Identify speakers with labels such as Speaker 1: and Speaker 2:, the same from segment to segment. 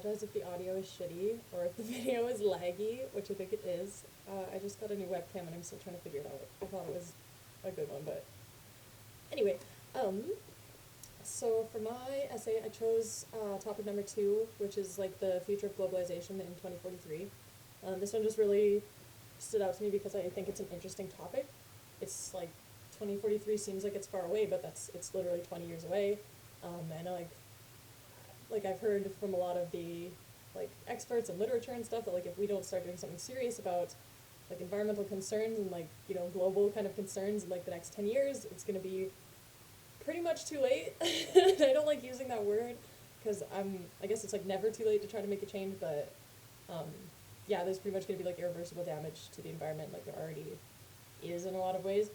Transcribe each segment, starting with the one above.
Speaker 1: apologize if the audio is shitty or if the video is laggy, which I think it is. I just got a new webcam and I'm still trying to figure it out. I thought it was a good one, but anyway, so for my essay, I chose topic number 2, which is like the future of globalization in 2043. This one just really stood out to me because I think it's an interesting topic. It's like 2043 seems like it's far away, but it's literally 20 years away. And like I've heard from a lot of the like experts and literature and stuff that like if we don't start doing something serious about like environmental concerns and like, you know, global kind of concerns in like the next 10 years, it's going to be pretty much too late. I don't like using that word because I guess it's like never too late to try to make a change, but yeah, there's pretty much going to be like irreversible damage to the environment like there already is in a lot of ways.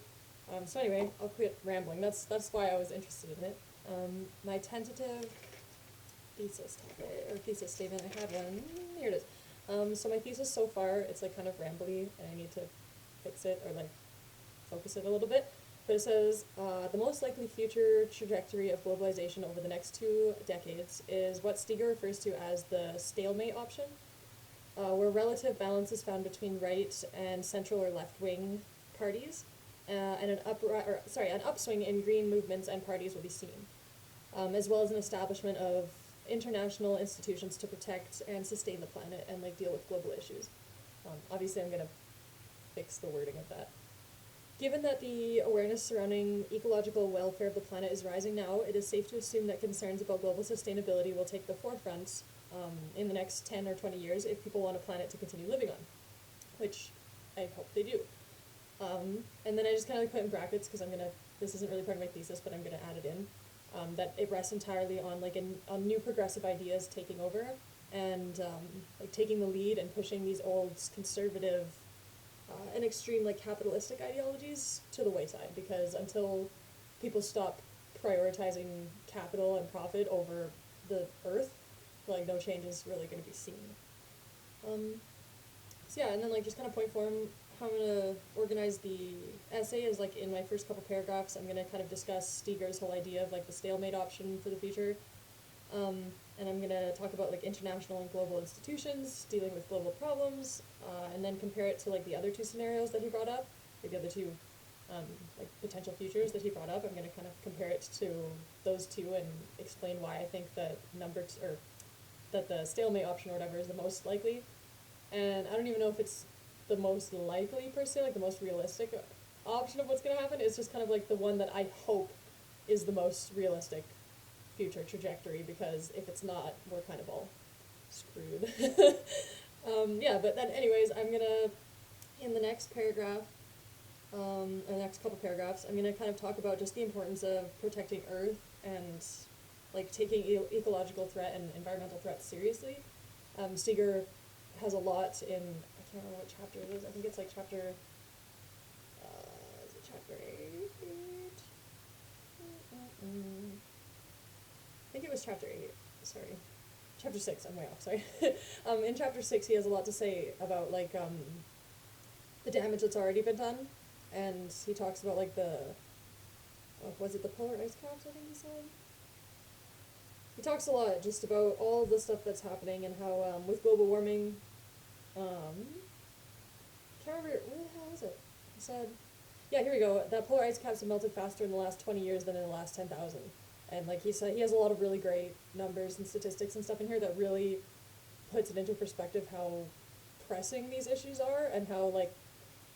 Speaker 1: So anyway, I'll quit rambling. That's why I was interested in it. My tentative thesis topic, or thesis statement, I had one, here it is. So my thesis so far, it's like kind of rambly, and I need to fix it, or like focus it a little bit. But it says, the most likely future trajectory of globalization over the next 2 decades is what Steger refers to as the stalemate option, where relative balance is found between right and central or left-wing parties, and an upswing in green movements and parties will be seen, as well as an establishment of international institutions to protect and sustain the planet and like deal with global issues. Obviously, I'm going to fix the wording of that. Given that the awareness surrounding ecological welfare of the planet is rising now, it is safe to assume that concerns about global sustainability will take the forefront in the next 10 or 20 years if people want a planet to continue living on, which I hope they do. And then I just kind of put in brackets because this isn't really part of my thesis, but I'm going to add it in, that it rests entirely on on new progressive ideas taking over and like taking the lead and pushing these old conservative and extreme like capitalistic ideologies to the wayside, because until people stop prioritizing capital and profit over the earth, like no change is really going to be seen. So yeah, and then like just kind of point form how I'm going to organize the essay is like in my first couple paragraphs I'm going to kind of discuss Steger's whole idea of like the stalemate option for the future. And I'm going to talk about like international and global institutions dealing with global problems, and then compare it to like the other 2 scenarios that he brought up, like the other 2 like potential futures that he brought up. I'm going to kind of compare it to those 2 and explain why I think that that the stalemate option or whatever is the most likely. And I don't even know if it's the most likely per se, like the most realistic option of what's going to happen. It's just kind of like the one that I hope is the most realistic future trajectory, because if it's not, we're kind of all screwed. Yeah, but then anyways, I'm going to, in the next paragraph, the next couple paragraphs, I'm going to kind of talk about just the importance of protecting Earth and like taking ecological threat and environmental threats seriously. Steger has a lot in, I can't remember what chapter it is. I think it's like chapter, is it chapter 8? I think it was chapter 8, sorry. Chapter 6, I'm way off, sorry. In chapter 6, he has a lot to say about, like, the damage that's already been done, and he talks about, like, was it the polar ice caps, I think he said? He talks a lot just about all the stuff that's happening and how, with global warming, can't remember, where the hell is it? He said, yeah, here we go, that polar ice caps have melted faster in the last 20 years than in the last 10,000. And like he said, he has a lot of really great numbers and statistics and stuff in here that really puts it into perspective how pressing these issues are, and how like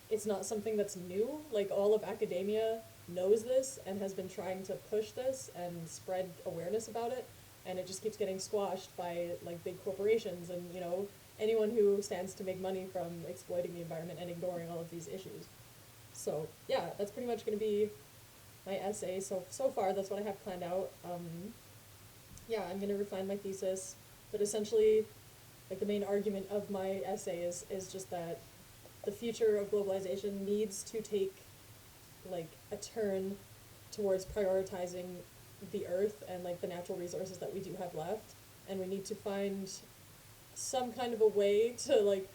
Speaker 1: it's not something that's new. Like all of academia knows this and has been trying to push this and spread awareness about it, and it just keeps getting squashed by like big corporations and, you know, anyone who stands to make money from exploiting the environment and ignoring all of these issues. So yeah, that's pretty much going to be my essay. So far that's what I have planned out. Yeah, I'm going to refine my thesis, but essentially like the main argument of my essay is just that the future of globalization needs to take like a turn towards prioritizing the earth and like the natural resources that we do have left, and we need to find some kind of a way to like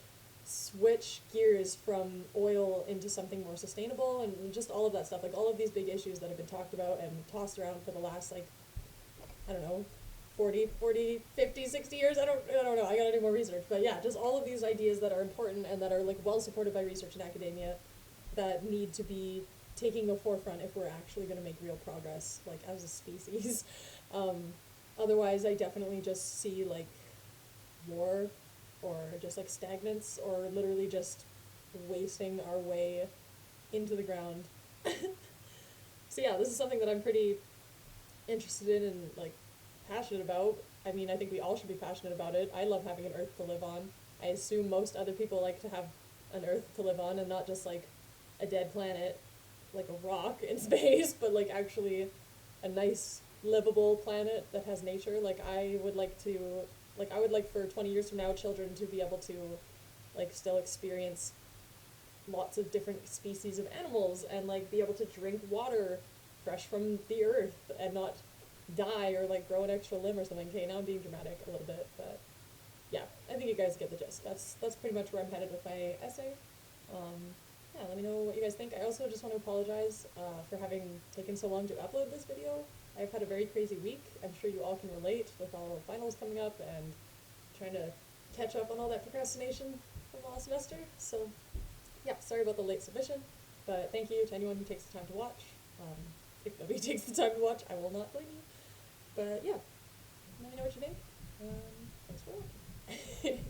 Speaker 1: switch gears from oil into something more sustainable, and just all of that stuff, like all of these big issues that have been talked about and tossed around for the last like, I don't know, 40, 50, 60 years. I don't know. I gotta do more research. But yeah, just all of these ideas that are important and that are like well supported by research and academia that need to be taking the forefront if we're actually going to make real progress, like as a species. um, Otherwise, I definitely just see like war or just like stagnance or literally just wasting our way into the ground. So yeah, this is something that I'm pretty interested in and like passionate about. I mean, I think we all should be passionate about it. I love having an earth to live on. I assume most other people like to have an earth to live on and not just like a dead planet, like a rock in space, but like actually a nice livable planet that has nature. Like I would like for 20 years from now children to be able to like still experience lots of different species of animals and like be able to drink water fresh from the earth and not die or like grow an extra limb or something. Okay, now I'm being dramatic a little bit, but yeah, I think you guys get the gist. That's pretty much where I'm headed with my essay. Yeah, let me know what you guys think. I also just want to apologize for having taken so long to upload this video. I've had a very crazy week. I'm sure you all can relate with all the finals coming up and trying to catch up on all that procrastination from last semester. So yeah, sorry about the late submission, but thank you to anyone who takes the time to watch. If nobody takes the time to watch, I will not blame you. But yeah, let me know what you think. Thanks for watching.